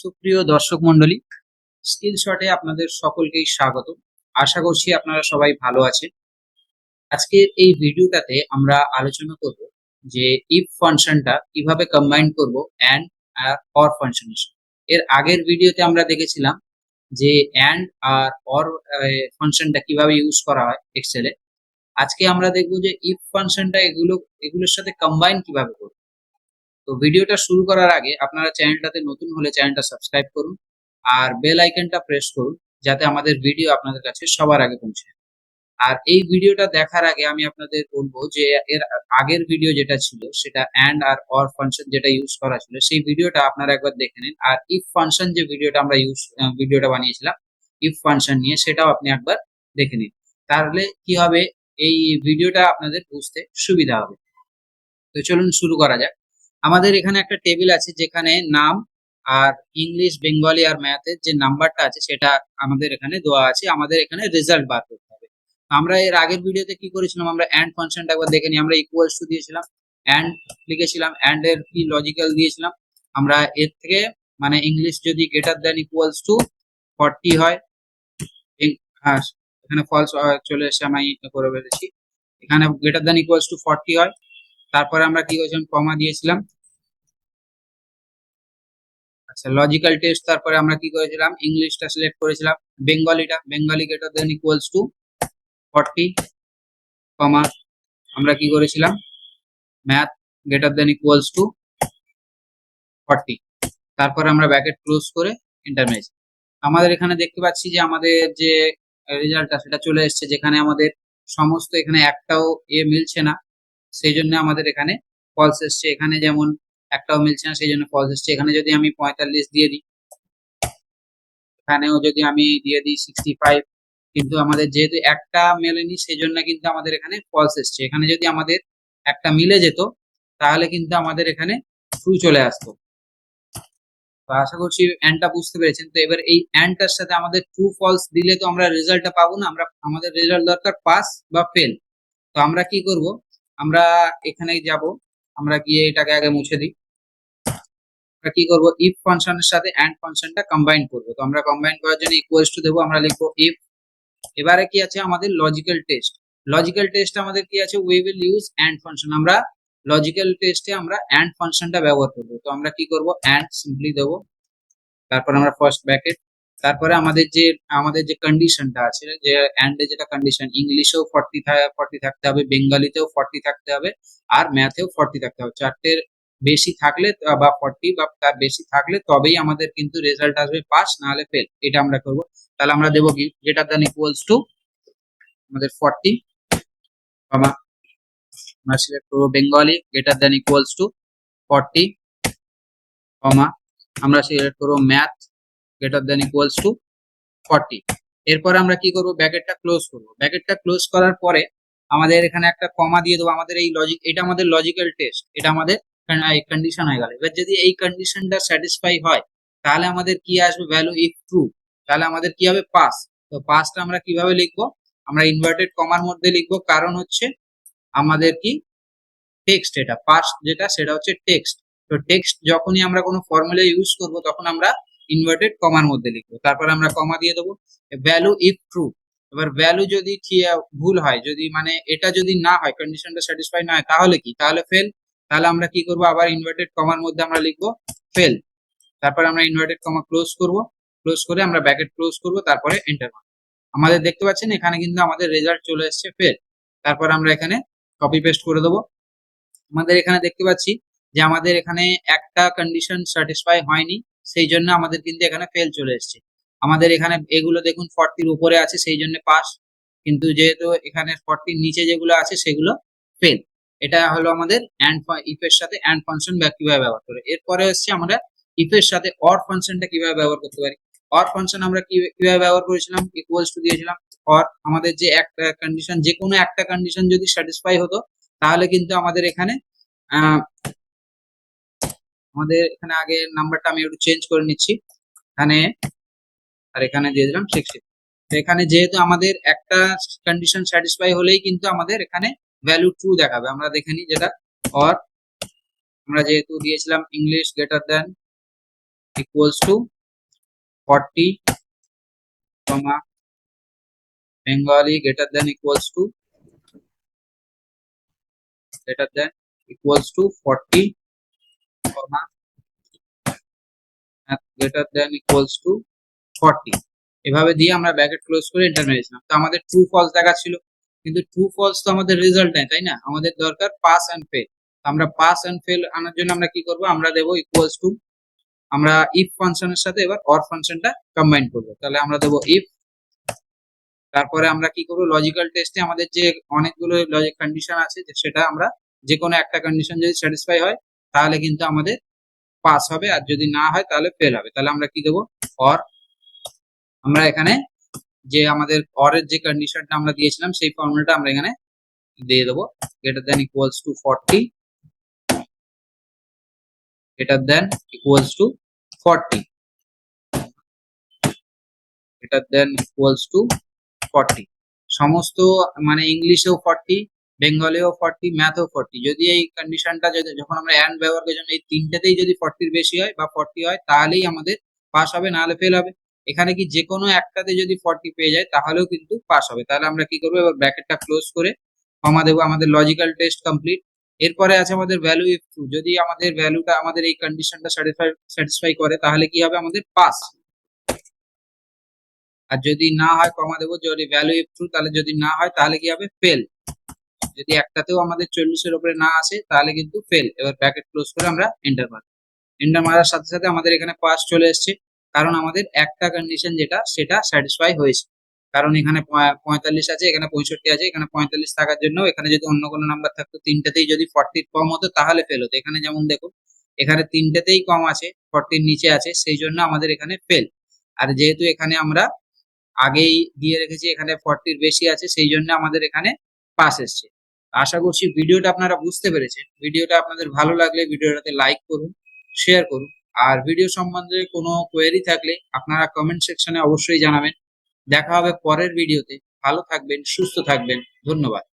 সুপ্রিয় দর্শক মন্ডলী, স্কিল শটে আপনাদের সকলকেই স্বাগত। আশা করছি আপনারা সবাই ভালো আছেন। আজকের এই ভিডিওটাতে আমরা আলোচনা করব যে ইফ ফাংশনটা কিভাবে কম্বাইন করব এন্ড আর অর ফাংশনের সাথে। এর আগের ভিডিওতে আমরা দেখেছিলাম যে এন্ড আর অর ফাংশনটা কিভাবে ইউজ করা হয় এক্সেলে। আজকে আমরা দেখব যে ইফ ফাংশনটা এগুলোর সাথে কম্বাইন কিভাবে করব। তো ভিডিওটা শুরু করার আগে আপনারা চ্যানেলটাতে নতুন হলে চ্যানেলটা সাবস্ক্রাইব করুন আর বেল আইকনটা প্রেস করুন যাতে আমাদের ভিডিও আপনাদের কাছে সবার আগে পৌঁছায়। আর এই ভিডিওটা দেখার আগে আমি আপনাদের বলবো যে এর আগের ভিডিও যেটা ছিল সেটা এন্ড আর অর ফাংশন যেটা ইউজ করা ছিল সেই ভিডিওটা আপনারা একবার দেখে নিন। আর ইফ ফাংশন যে ভিডিওটা আমরা ভিডিওটা বানিয়েছিলাম ইফ ফাংশন নিয়ে, সেটাও আপনি একবার দেখে নিন। তাহলে কি হবে, এই ভিডিওটা আপনাদের বুঝতে সুবিধা হবে। তো চলুন শুরু করা যাক। আমাদের এখানে একটা টেবিল আছে যেখানে নাম আর ইংলিশ, বেঙ্গলি আর ম্যাথের যে নাম্বারটা আছে সেটা আমাদের এখানে দেওয়া আছে। আমাদের এখানে রেজাল্ট বার করতে হবে। আমরা এর আগের ভিডিওতে কি করেছিলাম, আমরা এন্ড ফাংশনটা একবার দেখে নিই। আমরা ইকুয়ালস টু দিয়েছিলাম, এন্ড লিখেছিলাম, এন্ড এর কি লজিক্যাল দিয়েছিলাম। আমরা এর থেকে মানে ইংলিশ যদি গ্রেটার দ্যান ইকুয়ালস টু 40 হয়, হ্যাঁ এখানে ফলস চলে এসে আমি করে ফেলেছি। এখানে গ্রেটার দ্যান ইকুয়ালস টু 40 হয়, তারপরে আমরা কি করেছিলাম, কমা দিয়েছিলাম। আচ্ছা, লজিক্যাল টেস্ট, তারপরে আমরা কি করেছিলাম, ইংলিশটা সিলেক্ট করেছিলাম, Bengali greater than equals to 40, কমা আমরা কি করেছিলাম, math greater than equals to 40, তারপরে আমরা ব্র্যাকেট ক্লোজ করে এন্টার মেরেছি। আমাদের এখানে দেখতে পাচ্ছি যে আমাদের যে রেজাল্টটা সেটা চলে এসেছে, যেখানে আমাদের সমস্ত এখানে একটাও মিলছে না, সেই জন্য আমাদের এখানে ফলস এসছে। এখানে যেমন একটাও মিলছে না, সেই জন্য ফলস এসছে। এখানে যদি আমি 45 দিয়ে দিই, এখানেও যদি আমি দিয়ে দিই 65, কিন্তু আমাদের যেহেতু একটা মেলেনি সেই জন্য কিন্তু আমাদের এখানে ফলস এসছে। এখানে যদি আমাদের একটা মিলে যেত তাহলে কিন্তু আমাদের এখানে ট্রু চলে আসতো। তো আশা করছি এন্ডটা বুঝতে পেরেছেন। তো এবার এই এন্ডটার সাথে আমাদের ট্রু ফলস দিলে তো আমরা রেজাল্টটা পাবো না, আমাদের রেজাল্ট দরকার পাস বা ফেল। তো আমরা কি করব, আমরা এখানে যাব, আমরা গিয়ে এটাকে আগে মুছে দিই। আমরা কি করব, ইফ ফাংশনের সাথে এন্ড ফাংশনটা কম্বাইন করব। তো আমরা কম্বাইন করার জন্য ইকুয়ালস টু দেবো, আমরা লিখবো ইফ। এবারে কি আছে আমাদের লজিক্যাল টেস্ট। লজিক্যাল টেস্ট আমাদের কি আছে, we will use and function. আমরা লজিক্যাল টেস্টে আমরা এন্ড ফাংশনটা ব্যবহার করব। তো আমরা কি করব, এন্ড সিম্পলি দেবো, তারপর আমরা ফার্স্ট ব্র্যাকেট, তারপরে আমাদের যে কন্ডিশনটা আছে, যে এন্ডে যেটা কন্ডিশন, ইংলিশেও 40 থাকতে হবে, বেঙ্গলিতেও 40 থাকতে হবে, আর ম্যাথেও 40 থাকতে হবে। চারটের বেশি থাকলে বা 40 বা তার বেশি থাকলে তবেই আমাদের কিন্তু রেজাল্ট আসবে পাস, না হলে ফেল। এটা আমরা করব। তাহলে আমরা দেবো কি, গ্রেটার দ্যান ইকুয়ালস টু আমাদের 40, কমা আমরা সিলেক্ট করবো Bengali greater than equals to 40, কমা আমরা সিলেক্ট করবো math greater than equals to 40। এরপর আমরা কি করব, ব্র্যাকেটটা ক্লোজ করব। ব্র্যাকেটটা ক্লোজ করার পরে আমাদের এখানে একটা কমা দিয়ে দেবো। আমাদের এই এটা আমাদের লজিক্যাল টেস্ট, এটা আমাদের কন্ডিশন হয়ে গেল। এবার যদি এই কন্ডিশনটা স্যাটিসফাই হয় তাহলে আমাদের কি আসবে, ভ্যালু ইফ ট্রু, তাহলে আমাদের কি হবে, পাস। তো পাসটা আমরা কিভাবে লিখবো, আমরা ইনভার্টেড কমার মধ্যে লিখবো, কারণ হচ্ছে আমাদের কি টেক্সট, এটা পাস যেটা সেটা হচ্ছে টেক্সট। তো টেক্সট যখনই আমরা কোনো ফর্মুলা ইউজ করব তখন আমরা ইনভার্টেড কমার মধ্যে লিখবো, তারপরে আমরা কমা দিয়ে দেবো, ভ্যালু ইফ ট্রু। এবার ভ্যালু যদি ভুল হয়, যদি মানে এটা যদি না হয়, কন্ডিশনটা স্যাটিসফাই না হয়, তাহলে কি, তাহলে ফেল। তাহলে আমরা কি করব, আবার ইনভার্টেড কমার মধ্যে আমরা লিখবো ফেল, তারপরে আমরা ইনভার্টেড কমা ক্লোজ করব, ক্লোজ করে আমরা ব্র্যাকেট ক্লোজ করব, তারপরে এন্টার। আমাদের দেখতে পাচ্ছেন এখানে কিন্তু আমাদের রেজাল্ট চলে এসেছে ফেল। তারপর আমরা এখানে কপি পেস্ট করে দেবো। আমাদের এখানে দেখতে পাচ্ছি যে আমাদের এখানে একটা কন্ডিশন স্যাটিসফাই হয়নি, সেই জন্য আমাদের কিন্তু এখানে ফেল চলে এসেছে। আমাদের এখানে এগুলো দেখুন 40 উপরে আছে সেই জন্য পাস, কিন্তু যেহেতু এখানে 40 নিচে যেগুলো আছে সেগুলো ফেল। এটা হলো আমাদের ইফ এর সাথে এন্ড ফাংশন কিভাবে ব্যবহার করে। এরপরে হচ্ছে আমরা ইফ এর সাথে অর ফাংশনটা কিভাবে ব্যবহার করতে পারি। অর ফাংশন আমরা কিভাবে ব্যবহার করেছিলাম, ইকুয়ালস টু দিয়েছিলাম, অর আমাদের যে একটা কন্ডিশন, যে কোনো একটা কন্ডিশন যদি স্যাটিসফাই হতো তাহলে কিন্তু আমাদের এখানে আমাদের এখানে আগে নাম্বারটা আমি একটু চেঞ্জ করে নিচ্ছি, এখানে আর এখানে দিয়ে দিলাম 60। তো এখানে যেহেতু আমাদের একটা কন্ডিশন স্যাটিসফাই হলেই কিন্তু আমাদের এখানে ভ্যালু ট্রু দেখাবে। আমরা দেখে নিই যেটা, অর আমরা যেহেতু দিয়েছিলাম English greater than equals to 40, comma Bengali greater than equals to 40, comma greater than equals to 40 এভাবে দিয়ে আমরা ব্র্যাকেট ক্লোজ করে এন্টার মেরেছিলাম। তো আমাদের ট্রু ফলস দেখাচ্ছিল, কিন্তু ট্রু ফলস তো আমাদের রেজাল্ট নেই, তাই না? আমাদের দরকার পাস এন্ড ফেল। আমরা পাস এন্ড ফেল আনার জন্য আমরা কি করব, আমরা দেব ইকুয়ালস টু, আমরা ইফ ফাংশনের সাথে এবার অর ফাংশনটা কম্বাইন করব। তাহলে আমরা দেব ইফ, তারপরে আমরা কি করব, লজিক্যাল টেস্টে আমাদের যে অনেকগুলো লজিক কন্ডিশন আছে সেটা আমরা যে কোনো একটা কন্ডিশন যদি স্যাটিসফাই হয় তাহলে কিন্তু আমাদের পাস হবে, আর যদি না হয় তাহলে ফেল হবে। তাহলে আমরা কি দেব, অর। আমরা এখানে যে আমাদের অরের যে কন্ডিশনটা আমরা দিয়েছিলাম সেই ফর্মুলাটা আমরা এখানে দিয়ে দেবো, greater than equals to 40, greater than equals to 40, greater than equals to 40। সমস্ত মানে ইংলিশেও 40, বেঙ্গলেও 40, ম্যাথেও 40। যদি এই কন্ডিশনটা যদি যখন আমরা অ্যান্ড ব্যবহার করি, এই তিনটাতেই যদি 40 বেশি হয় বা 40 হয় তাহলেই আমাদের পাস হবে, না হলে ফেল হবে। এখানে কি যে কোনো একটাতে যদি 40 পেয়ে যায় তাহলেও কিন্তু পাস হবে। তাহলে আমরা কি করবো, এবার ব্র্যাকেটটা ক্লোজ করে কমা দেবো। আমাদের লজিক্যাল টেস্ট কমপ্লিট। এরপরে আছে আমাদের ভ্যালু ইফ ট্রু। যদি আমাদের ভ্যালুটা আমাদের এই কন্ডিশনটা স্যাটিসফাই করে তাহলে কি হবে, আমাদের পাস। আর যদি না হয় কমা দেবো, যদি ভ্যালু ইফ ট্রু, তাহলে যদি না হয় তাহলে কি হবে, ফেল। যদি একটাতেও আমাদের 40-এর উপরে না আসে তাহলে কিন্তু ফেল। এবার ব্র্যাকেট ক্লোজ করে আমরা এন্টার মারব। এন্টার মারার সাথে সাথে আমাদের এখানে পাস চলে এসেছে, কারণ আমাদের একটা কন্ডিশন যেটা সেটা স্যাটিসফাই হয়েছে। কারণ এখানে 45 আছে, এখানে 65 আছে, এখানে 45 থাকার জন্য এখানে যদি অন্য কোনো নাম্বার থাকতো, তিনটাতেই যদি 40 কম হতো তাহলে ফেল হতো। এখানে যেমন দেখো, এখানে তিনটাতেই কম আছে, 40 নিচে আছে, সেই জন্য আমাদের এখানে ফেল। আর যেহেতু এখানে আমরা আগেই দিয়ে রেখেছি এখানে 40 বেশি আছে, সেই জন্য আমাদের এখানে পাস এসছে। আশা করছি ভিডিওটা আপনারা বুঝতে পেরেছেন। ভিডিওটা আপনাদের ভালো লাগলে ভিডিওটাতে লাইক করুন, শেয়ার করুন। আর ভিডিও সম্বন্ধে কোনো কোয়েরি থাকলে আপনারা কমেন্ট সেকশনে অবশ্যই জানাবেন। দেখা হবে পরের ভিডিওতে। ভালো থাকবেন, সুস্থ থাকবেন। ধন্যবাদ।